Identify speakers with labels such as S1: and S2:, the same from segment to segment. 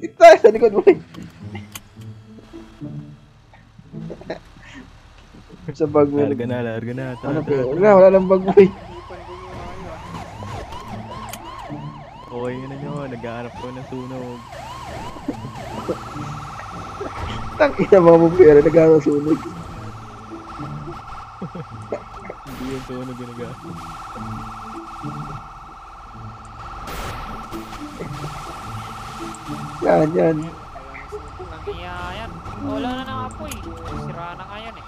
S1: Ito, sa likod mo. Sa bag mo.
S2: Larga na.
S1: Ano po? Wala lang bag mo.
S2: Okay na nyo, nag-aanap ko ng sunog.
S1: Tangina mga bumbero, nagkakasunog.
S2: Hindi yung sunog yung nag-aanap.
S1: Yan.
S3: Nangiyayan. Wala na ng apoy. Sira na nga yan eh.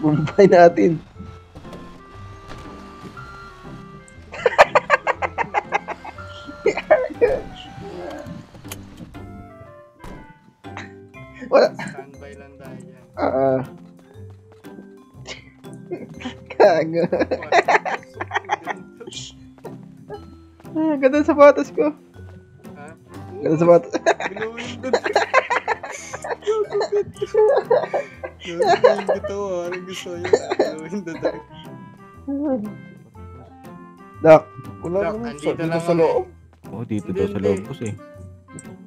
S1: Bumbay natin. Wala.
S4: Standby lang tayo yan.
S1: Kaga. Ganda sa sapatos ko.
S4: Ha?
S1: Ganda sa sapatos.
S4: Gawin dito, parang gusto nyo. Gawin dito.
S1: Dak, wala
S4: Dak,
S1: naman
S4: andito
S1: dito
S4: lang
S1: sa
S4: kami.
S1: loob.
S2: Oh, dito daw sa loob boss eh.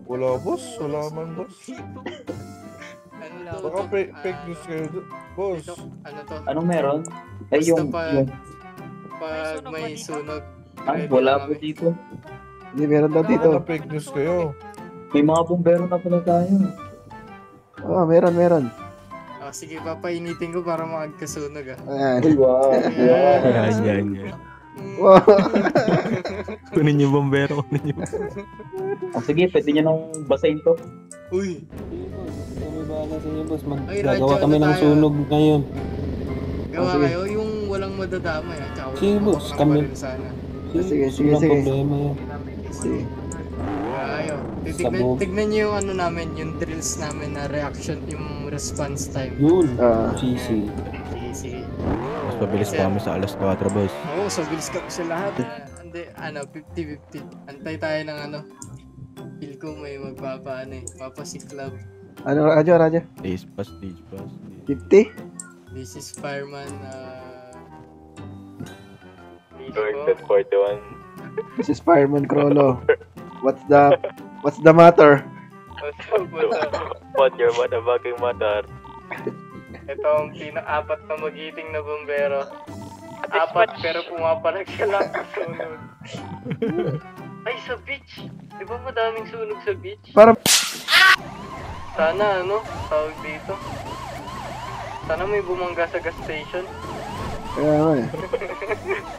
S1: Wala boss, wala man boss.
S4: Ano to?
S1: Baka fake news kayo boss.
S4: Ito, ano to?
S5: Anong meron? Ay,
S4: Basta
S5: yung...
S4: pag may sunog.
S5: Ay,
S4: ready
S5: wala
S4: na
S5: po
S4: kami.
S5: dito.
S1: Hindi, meron daw dito.
S6: Fake news kayo.
S5: May mga bumbero na pala tayo.
S1: Oo, meron.
S4: Oh, sige, papainitin ko para makagkasunog ah.
S1: Ayan.
S5: Ay, wow.
S2: Yan.
S1: Wow.
S2: Kunin yung bombero, kunin yung...
S5: Oh, sige, pwede nyo nang basahin to.
S4: Uy!
S7: Kami bahala sa inyo, boss.
S4: Ay,
S7: Gagawa
S4: radyo
S7: kami
S4: na
S7: ng
S4: tayo.
S7: sunog ngayon.
S4: Gawa
S1: sige.
S4: kayo yung walang madadamay ah. Tsaka
S7: Sige,
S4: walang
S7: boss,
S4: mapapang
S7: kami.
S4: baril sana.
S1: Sige.
S7: Walang problema yan.
S1: Sige.
S4: Ayo.
S7: Sabog.
S4: Tignan nyo yung ano namin, yung drills namin na reaction, yung response time.
S7: Yun.
S1: Ah.
S7: Cheesy.
S4: Sige.
S2: Mas pabilis pa kami sa alas 4 boss.
S4: Oo, so bilis ka sa lahat. Hindi, 50-50. Antay tayo ng ano. Feel ko may magpapaano eh. Papasiklab.
S1: Ano, radyo?
S2: Stage pass.
S1: 50?
S4: This is Fireman,
S2: Jordan 41.
S1: This is Fireman Crollo. What's the matter?
S2: What your motherfucking mother?
S4: Ito ang pinaka-apat na magiting na bombero. Apat pero pumapalag siya lang sa sunog. Ay, sa beach! Di ba madaming sunog sa beach?
S1: Para
S4: Sana tawag dito. Sana may bumangga sa gas station.
S1: kaya nga eh.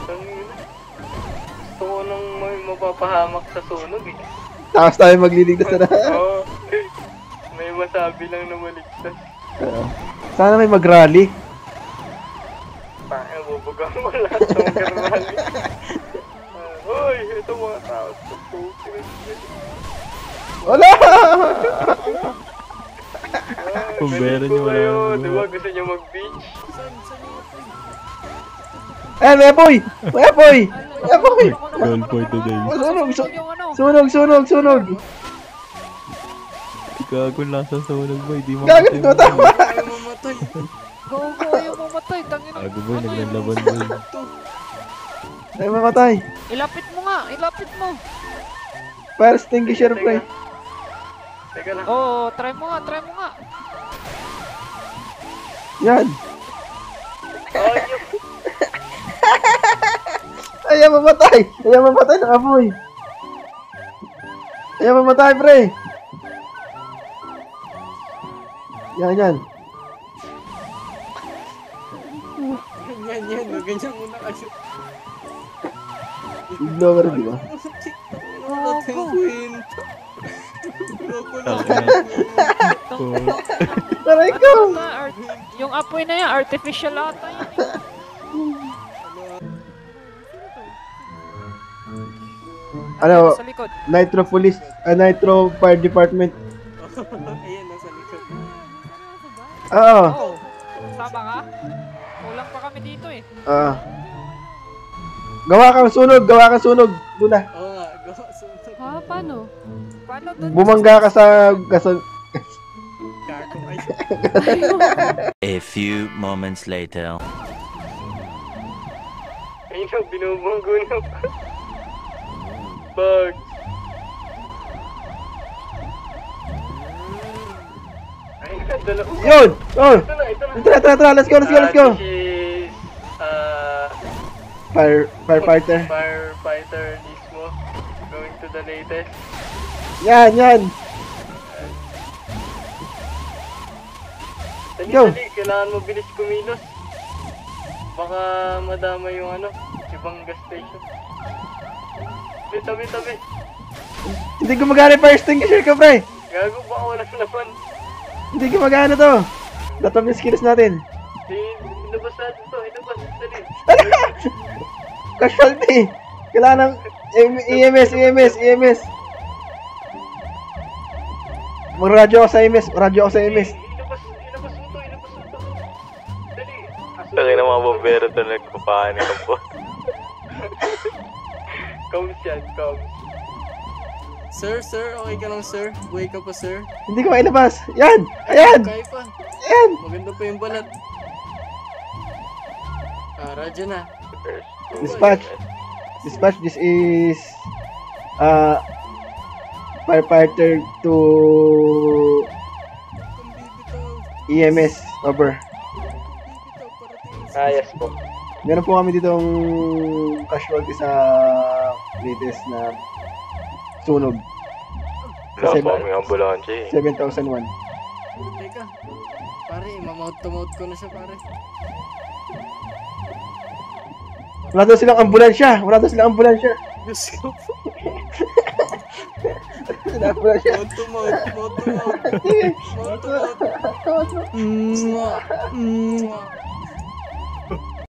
S4: Tangina. Gusto ko nang may mapapahamak sa sunog eh.
S1: Tapos tayo magliligtas na.
S4: Oo. May masabi lang na maligtas.
S1: Sana may mag-rally.
S4: Parang bubugang mo lahat ng karwali. Hoy, ito mga tao.
S1: Wala!
S2: Bombero nyo wala
S4: kayo,
S2: nang
S4: di
S2: magawa.
S4: ba gusto nyo mag-beach?
S1: May apoy!
S2: Goal for today.
S1: Sunog!
S2: Gago nasa sunog boy, di mo
S1: Gago, tama!
S4: Ayaw mamatay.
S3: Go, yung mamatay. Tangin na.
S2: Gago boy, naglalaban boy.
S1: Ay, mamatay!
S3: Ilapit mo nga. Ilapit mo.
S1: Fire extinguisher, pre.
S4: Teka lang.
S3: Oo, try mo nga.
S1: Yan!
S4: Ayun.
S1: Ayaw mamatay ng apoy! Ayaw mamatay, pre! Yan.
S4: Ganyan. Ganyan muna kasi.
S1: Blower, di ba? Taray ko!
S3: Yung apoy na yan, artificial ata yun.
S1: Ano,
S3: Sa likod.
S1: Nitro Police, Nitro Fire Department.
S4: Ayan, nasa likod.
S1: Oo.
S3: Oo. Saba ka? Kulang pa kami dito eh.
S1: Gawa kang sunog. Doon na.
S4: Oo nga, gawa sunod.
S3: Ha? Paano? Paano doon?
S1: Bumangga ka sa
S4: Kako. Ay,
S6: A few moments later.
S4: Ayun na, binubunggo na. Bag. Ayun na, dalawa.
S1: Yun! Oh!
S4: Ito na, ito na.
S1: Tara, let's go.
S4: This is,
S1: Firefighter.
S4: Firefighter Nismo. Going to the latest.
S1: Yan!
S4: Dali,
S1: Go.
S4: kailangan mo bilis kumilos. Baka madama yung ibang gas station. Tabi.
S1: Hindi gumagana yung fire extinguisher ko, pre!
S4: Gago, baka walang laman.
S1: Hindi gumagana to! Datap yung skills natin.
S4: Inabas natin to, dali.
S1: Casualty! Kailangan ng EMS. Mag-radyo ako sa EMS.
S4: Inabas mo to. Dali.
S8: Taki na mga bombero to nagpapahanin ka po.
S4: Comes yan.
S9: Sir, okay ka lang, sir? Buhay ka pa, sir?
S1: Hindi ko mailabas. Yan! Ayan!
S9: Kaya pa.
S1: Ayan!
S9: Maganda pa yung balat. Radyo na.
S1: Dispatch, this is firefighter to EMS, over.
S4: Yes po.
S1: Meron po kami ditong casualty sa latest na sunog.
S8: Wala po aming ambulansya eh.
S1: 7001.
S9: Teka. Pare, mamouth to mouth ko na siya, pare.
S1: Wala daw silang ambulansya.
S9: Diyos ko po.
S1: Wala ambulansya.
S9: Mouth to mouth.